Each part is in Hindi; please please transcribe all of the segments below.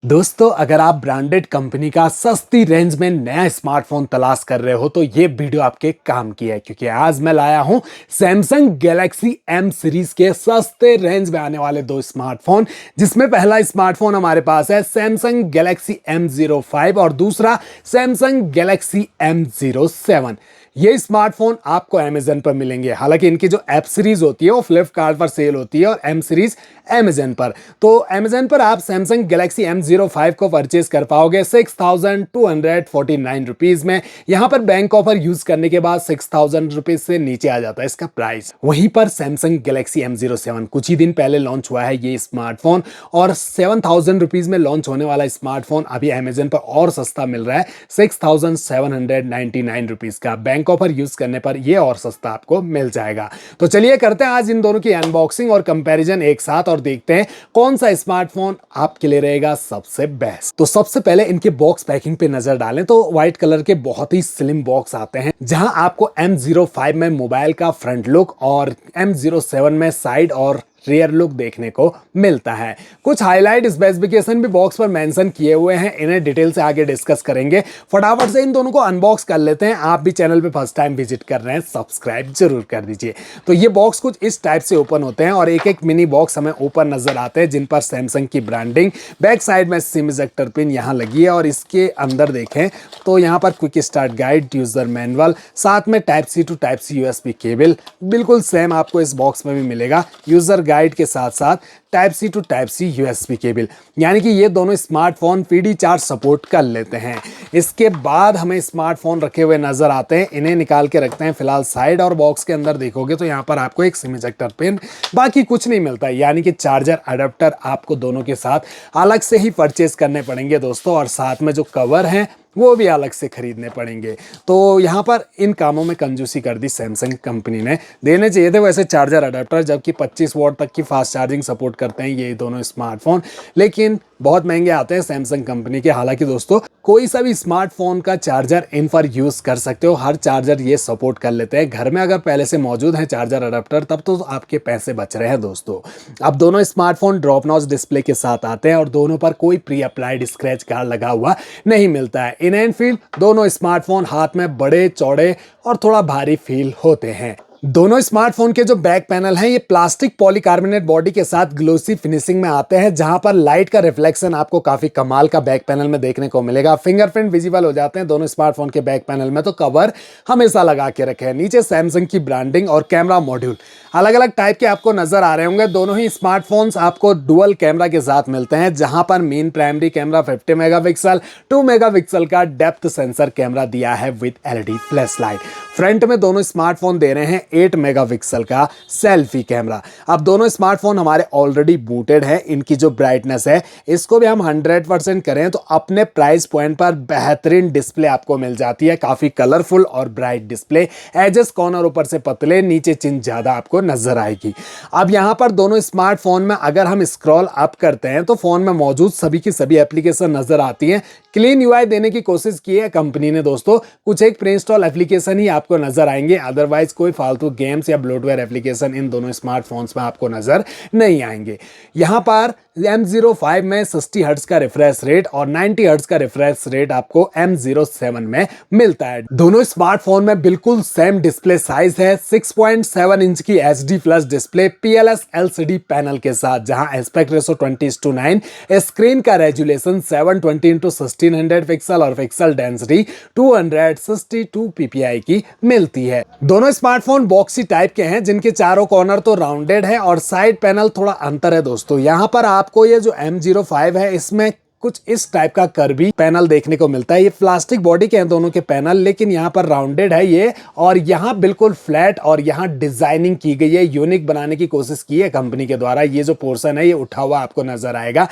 दोस्तों, अगर आप ब्रांडेड कंपनी का सस्ती रेंज में नया स्मार्टफोन तलाश कर रहे हो तो ये वीडियो आपके काम की है, क्योंकि आज मैं लाया हूं सैमसंग गैलेक्सी एम सीरीज के सस्ते रेंज में आने वाले दो स्मार्टफोन। जिसमें पहला स्मार्टफोन हमारे पास है सैमसंग गैलेक्सी M05 और दूसरा सैमसंग गैलेक्सी M07। ये स्मार्टफोन आपको अमेजन पर मिलेंगे। हालांकि इनकी जो एप सीरीज होती है वो फ्लिपकार्ट पर सेल होती है और एम सीरीज अमेजन पर। तो अमेजन पर आप सैमसंग गैलेक्सी M05 को परचेज कर पाओगे 6249 रुपीज में। यहां पर बैंक ऑफर यूज करने के बाद 6000 रुपीज से नीचे आ जाता है इसका प्राइस। वहीं पर सैमसंग गैलेक्सी M07 कुछ ही दिन पहले लॉन्च हुआ है ये स्मार्टफोन, और 7000 रुपीज में लॉन्च होने वाला स्मार्टफोन अभी अमेजन पर और सस्ता मिल रहा है 6799 रुपीज का। बैंक ऑफर यूज करने पर ये और सस्ता आपको मिल जाएगा। तो चलिए करते हैं आज इन दोनों की अनबॉक्सिंग और कंपैरिजन एक साथ, और देखते हैं कौन सा स्मार्टफोन आपके लिए रहेगा सबसे बेस्ट। तो सबसे पहले इनके बॉक्स पैकिंग पे नजर डालें तो व्हाइट कलर के बहुत ही स्लिम बॉक्स आते हैं, जहां आपको M05 में मोबाइल का फ्रंट लुक और M07 में साइड और रियर लुक देखने को मिलता है। कुछ हाईलाइट स्पेसिफिकेशन भी बॉक्स पर मेंशन किए हुए हैं, इन्हें डिटेल से आगे डिस्कस करेंगे। फटाफट से इन दोनों को अनबॉक्स कर लेते हैं। आप भी चैनल पे फर्स्ट टाइम विजिट कर रहे हैं, सब्सक्राइब जरूर कर दीजिए। तो ये बॉक्स कुछ इस टाइप से ओपन होते हैं और एक एक मिनी बॉक्स हमें ऊपर नजर आते हैं जिन पर सैमसंग की ब्रांडिंग। बैक साइड में सिम इजेक्टर पिन यहाँ लगी है और इसके अंदर देखें तो यहाँ पर quick start guide, user manual, साथ में type C to type C USB cable बिल्कुल सेम आपको इस बॉक्स में भी मिलेगा। यूजर गाइड के साथ साथ type C to type C USB cable, यानी कि ये दोनों स्मार्टफोन PD चार्ज सपोर्ट कर लेते हैं। इसके बाद हमें स्मार्टफोन रखे हुए नजर आते हैं, इन्हें निकाल के रखते हैं फिलहाल साइड। और बॉक्स के अंदर देखोगे तो यहाँ पर आपको एक सिम इजेक्टर पिन, बाकी कुछ नहीं मिलता, यानी कि चार्जर अडेप्टर आपको दोनों के साथ अलग से ही परचेज करने पड़ेंगे दोस्तों। और साथ में जो कवर है वो भी अलग से खरीदने पड़ेंगे। तो यहाँ पर इन कामों में कंजूसी कर दी सैमसंग कंपनी ने। देने चाहिए थे वैसे चार्जर अडेप्टर, जबकि 25 वॉट तक की फास्ट चार्जिंग सपोर्ट करते हैं ये दोनों स्मार्टफोन, लेकिन बहुत महंगे आते हैं सैमसंग कंपनी के। हालांकि दोस्तों कोई सा भी स्मार्टफोन का चार्जर इन पर यूज कर सकते हो, हर चार्जर ये सपोर्ट कर लेते हैं। घर में अगर पहले से मौजूद है चार्जर अडेप्टर तब तो आपके पैसे बच रहे हैं दोस्तों। अब दोनों स्मार्टफोन ड्रॉप नॉच डिस्प्ले के साथ आते हैं और दोनों पर कोई प्री अप्लाइड स्क्रैच कार्ड लगा हुआ नहीं मिलता है। इन एंड फील दोनों स्मार्टफोन हाथ में बड़े चौड़े और थोड़ा भारी फील होते हैं। दोनों स्मार्टफोन के जो बैक पैनल हैं ये प्लास्टिक पॉलीकार्बोनेट बॉडी के साथ ग्लोसी फिनिशिंग में आते हैं, जहां पर लाइट का रिफ्लेक्शन आपको काफी कमाल का बैक पैनल में देखने को मिलेगा। फिंगरप्रिंट विजिबल हो जाते हैं दोनों स्मार्टफोन के बैक पैनल में, तो कवर हमेशा लगा के रखें। नीचे सैमसंग की ब्रांडिंग और कैमरा मॉड्यूल अलग अलग टाइप के आपको नजर आ रहे होंगे। दोनों ही स्मार्टफोन्स आपको डुअल कैमरा के साथ मिलते हैं, जहां पर main primary camera 50 megapixel, 2 megapixel का डेप्थ सेंसर कैमरा दिया है with LED flash light. Front में दोनों स्मार्टफोन दे रहे हैं 8 मेगापिक्सल का सेल्फी कैमरा। अब दोनों स्मार्टफोन हमारे ऑलरेडी बूटेड है। इनकी जो ब्राइटनेस है इसको भी हम 100% करें तो अपने प्राइस पॉइंट पर बेहतरीन डिस्प्ले आपको मिल जाती है। काफी कलरफुल और ब्राइट डिस्प्ले, एजेस कॉर्नर ऊपर से पतले, नीचे चिन ज्यादा आपको नजर आएगी। अब यहां पर दोनों स्मार्टफोन में अगर हम स्क्रॉल अप करते हैं तो फोन में मौजूद सभी की सभी एप्लीकेशन नजर आती हैं। क्लीन UI देने की कोशिश की है कंपनी ने दोस्तों। कुछ एक प्री इंस्टॉल एप्लीकेशन ही आपको नजर आएंगे, अदरवाइज कोई फालतू गेम्स या ब्लोटवेयर एप्लीकेशन इन दोनों स्मार्टफोन्स में आपको नजर नहीं आएंगे। यहां पर M05 में 60 हर्ट्ज का रिफ्रेश रेट और 90 हर्ट्ज का रिफ्रेश रेट आपको M07 में मिलता है। दोनों स्मार्टफोन में बिल्कुल सेम डिस्प्ले साइज है, 6.7 इंच की HD plus display PLS LCD panel के साथ, जहां एस्पेक्ट रेशो 20:9, स्क्रीन का रेजुलेशन 720x1600 पिक्सल और पिक्सल डेंसिटी 262 ppi की मिलती है। दोनों स्मार्टफोन बॉक्सी टाइप के हैं, जिनके चारों कॉर्नर तो राउंडेड है और साइड पैनल थोड़ा अंतर है दोस्तों। यहां पर आपको ये जो M05 है इसमें कुछ इस टाइप का कर्वी पैनल देखने को मिलता है। ये प्लास्टिक बॉडी के हैं दोनों के पैनल, लेकिन यहाँ पर राउंडेड है ये, और यहाँ बिल्कुल फ्लैट, और यहाँ डिजाइनिंग की गई है, यूनिक बनाने की कोशिश की है कंपनी के द्वारा। ये जो पोर्शन है ये उठा हुआ आपको नजर आएगा।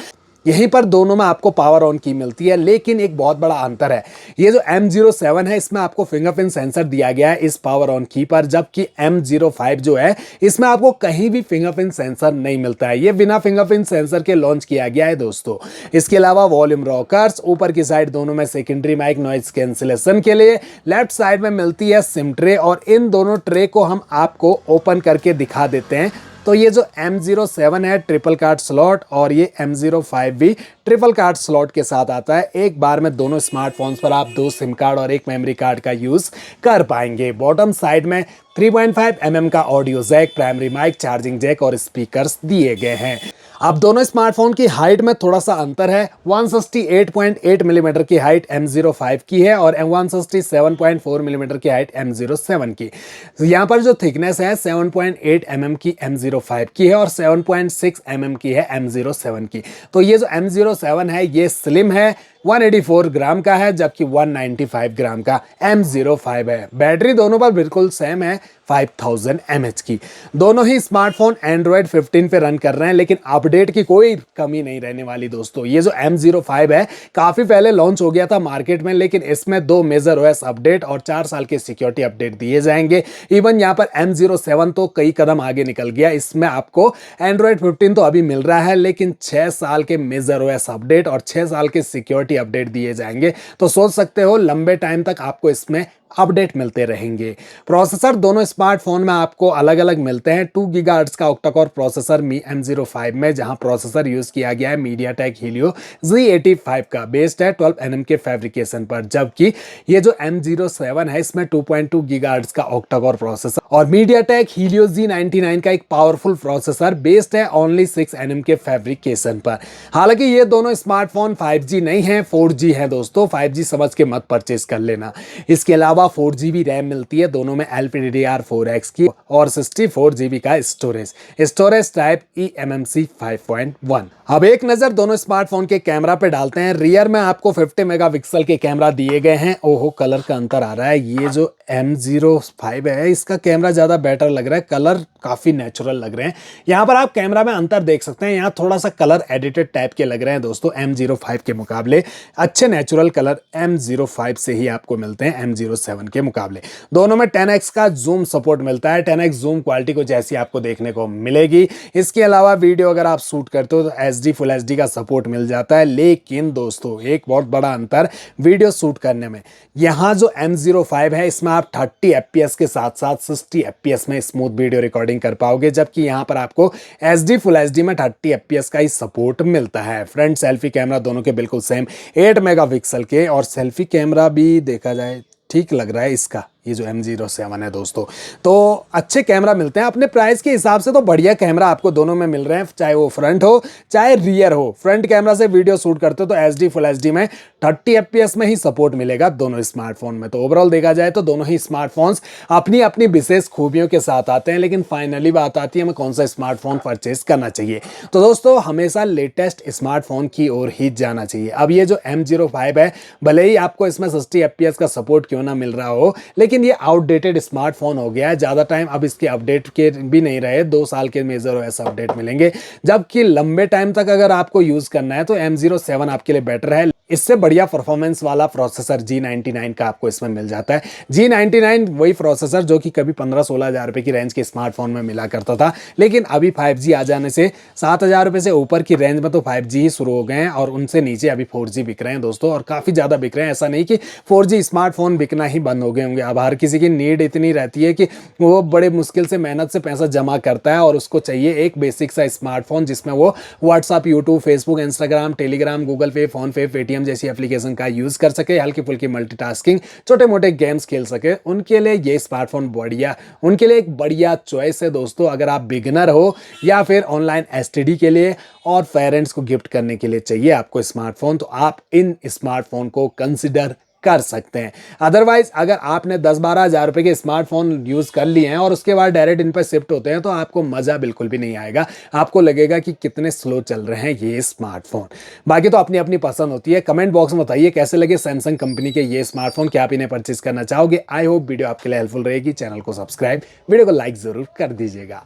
यहीं पर दोनों में आपको पावर ऑन की मिलती है, लेकिन एक बहुत बड़ा अंतर है। ये जो M07 है इसमें आपको फिंगरप्रिंट सेंसर दिया गया है इस पावर ऑन की पर, जबकि M05 जो है इसमें आपको कहीं भी फिंगरप्रिंट सेंसर नहीं मिलता है। ये बिना फिंगरप्रिंट सेंसर के लॉन्च किया गया है दोस्तों। इसके अलावा वॉल्यूम रॉकर्स, ऊपर की साइड दोनों में सेकेंडरी माइक नॉइज कैंसिलेशन के लिए, लेफ्ट साइड में मिलती है सिम ट्रे, और इन दोनों ट्रे को हम आपको ओपन करके दिखा देते हैं तो ये जो M07 है ट्रिपल कार्ड स्लॉट और ये M05 भी ट्रिपल कार्ड स्लॉट के साथ आता है। एक बार में दोनों स्मार्टफोन्स पर आप 2 सिम कार्ड और 1 मेमोरी कार्ड का यूज कर पाएंगे। बॉटम साइड में 3.5 mm का audio jack, primary mic, charging jack और स्पीकर्स दिए गए हैं। अब दोनों स्मार्टफोन की हाइट में थोड़ा सा अंतर है। 168.8 मिलीमीटर की हाइट M05 की है और 167.4 मिलीमीटर की हाइट M07 की। यहाँ पर जो थिकनेस है 7.8 mm की M05 की है और 7.6 mm की है M07 की। तो ये जो M07 है ये स्लिम है, 184 ग्राम का है, जबकि 195 ग्राम का M05 है। बैटरी दोनों पर बिल्कुल सेम है, 5000 mAh की। दोनों ही स्मार्टफोन Android 15 पे रन कर रहे हैं, लेकिन अपडेट की कोई कमी नहीं रहने वाली दोस्तों। ये जो M05 है काफी पहले लॉन्च हो गया था मार्केट में, लेकिन इसमें 2 मेजर OS अपडेट और 4 साल के सिक्योरिटी अपडेट दिए जाएंगे। इवन यहाँ पर M07 तो कई कदम आगे निकल गया। इसमें आपको Android 15 तो अभी मिल रहा है, लेकिन 6 साल के मेजर OS अपडेट और 6 साल के सिक्योरिटी अपडेट दिए जाएंगे। तो सोच सकते हो लंबे टाइम तक आपको इसमें अपडेट मिलते रहेंगे। प्रोसेसर दोनों स्मार्टफोन में आपको अलग अलग मिलते हैं। 2 गीगाहर्ट्ज का ऑक्टा-कोर प्रोसेसर M05 में, जहां प्रोसेसर यूज किया गया है मीडियाटेक हीलियो Z85 का, बेस्ड है 12 nm के फैब्रिकेशन पर। जबकि ये जो M07 है इसमें 2.2 गीगाहर्ट्ज का ऑक्टा-कोर प्रोसेसर और मीडियाटेक हीलियो Z99 का एक पावरफुल प्रोसेसर, बेस्ड है ओनली 6 nm के फैब्रिकेशन पर। हालांकि ये दोनों स्मार्टफोन 5G नहीं है, 4G है दोस्तों। 5G समझ के मत परचेज कर लेना। इसके अलावा 4GB रैम मिलती है दोनों में, LPDDR4X की, और 64GB का स्टोरेज टाइप eMMC 5.1। अब एक नजर दोनों स्मार्टफोन के कैमरा पे डालते हैं। रियर में आपको 50 मेगापिक्सल के कैमरा दिए गए हैं। ओहो, कलर का अंतर आ रहा है। ये जो M05 है इसका कैमरा ज्यादा बेटर लग रहा है, कलर काफी नेचुरल लग रहे हैं। यहाँ पर आप कैमरा में अंतर देख सकते हैं, यहाँ थोड़ा सा कलर एडिटेड टाइप के लग रहे हैं दोस्तों M05 के मुकाबले। अच्छे नेचुरल कलर M05 से ही आपको मिलते हैं M07 के मुकाबले। दोनों में 10x का जूम सपोर्ट मिलता है। 10x जूम क्वालिटी को जैसी आपको देखने को मिलेगी। इसके अलावा वीडियो अगर आप शूट करते हो तो HD फुल HD का सपोर्ट मिल जाता है। लेकिन दोस्तों एक बहुत बड़ा अंतर वीडियो शूट करने में, यहाँ जो M05 है इसमें आप 30 FPS के साथ साथ 60 FPS में स्मूथ वीडियो रिकॉर्डिंग कर पाओगे, जबकि यहाँ पर आपको HD फुल HD में 30 FPS का ही सपोर्ट मिलता है। फ्रंट सेल्फी कैमरा दोनों के बिल्कुल सेम 8 मेगापिक्सल के, और सेल्फी कैमरा भी देखा जाए ठीक लग रहा है इसका, ये जो M07 है दोस्तों। तो अच्छे कैमरा मिलते हैं अपने प्राइस के हिसाब से। तो बढ़िया कैमरा आपको दोनों में मिल रहे हैं, चाहे वो फ्रंट हो चाहे रियर हो। फ्रंट कैमरा से वीडियो शूट करते हो तो HD फुल HD में 30 FPS में ही सपोर्ट मिलेगा दोनों स्मार्टफोन में। तो ओवरऑल देखा जाए तो दोनों ही स्मार्टफोन्स अपनी अपनी विशेष खूबियों के साथ आते हैं, लेकिन फाइनली बात आती है हमें कौन सा स्मार्टफोन परचेज करना चाहिए। तो दोस्तों हमेशा लेटेस्ट स्मार्टफोन की ओर ही जाना चाहिए। अब ये जो M05 है, भले ही आपको इसमें 60 FPS का सपोर्ट क्यों ना मिल रहा हो, लेकिन ये आउटडेटेड स्मार्टफोन हो गया है। ज्यादा टाइम अब इसके अपडेट के भी नहीं रहे, 2 साल के मेजर OS अपडेट मिलेंगे। जबकि लंबे टाइम तक अगर आपको यूज करना है तो M07 आपके लिए बेटर है। इससे बढ़िया परफॉर्मेंस वाला प्रोसेसर G99 का आपको इसमें मिल जाता है। G99 वही प्रोसेसर जो कि कभी 15-16 हज़ार रुपए की रेंज के स्मार्टफोन में मिला करता था, लेकिन अभी 5G आ जाने से 7,000 रुपए से ऊपर की रेंज में तो 5G ही शुरू हो गए हैं, और उनसे नीचे अभी 4G बिक रहे हैं दोस्तों, और काफ़ी ज़्यादा बिक रहे हैं। ऐसा नहीं कि 4G स्मार्टफोन बिकना ही बंद हो गए होंगे। अब हर किसी की नीड इतनी रहती है कि वो बड़े मुश्किल से मेहनत से पैसा जमा करता है और उसको चाहिए एक बेसिक सा स्मार्टफोन जिसमें वो WhatsApp, YouTube, Facebook, Instagram, Telegram, Google Pay, PhonePe, Paytm जैसी एप्लीकेशन का यूज कर सके, हल्की फुल्की मल्टीटास्किंग, छोटे मोटे गेम्स खेल सके, उनके लिए ये स्मार्टफोन बढ़िया, उनके लिए एक बढ़िया चॉइस है दोस्तों। अगर आप बिगिनर हो या फिर ऑनलाइन एसटीडी के लिए और पेरेंट्स को गिफ्ट करने के लिए चाहिए आपको स्मार्टफोन, तो आप इन स्मार्टफोन को कंसिडर कर सकते हैं। अदरवाइज अगर आपने 10-12 हज़ार रुपए के स्मार्टफोन यूज कर लिए हैं और उसके बाद डायरेक्ट इन पर शिफ्ट होते हैं तो आपको मजा बिल्कुल भी नहीं आएगा। आपको लगेगा कि कितने स्लो चल रहे हैं ये स्मार्टफोन। बाकी तो अपनी अपनी पसंद होती है। कमेंट बॉक्स में बताइए कैसे लगे सैमसंग कंपनी के ये स्मार्टफोन, क्या आप इन्हें परचेज करना चाहोगे। आई होप वीडियो आपके लिए हेल्पफुल रहेगी। चैनल को सब्सक्राइब, वीडियो को लाइक जरूर कर दीजिएगा।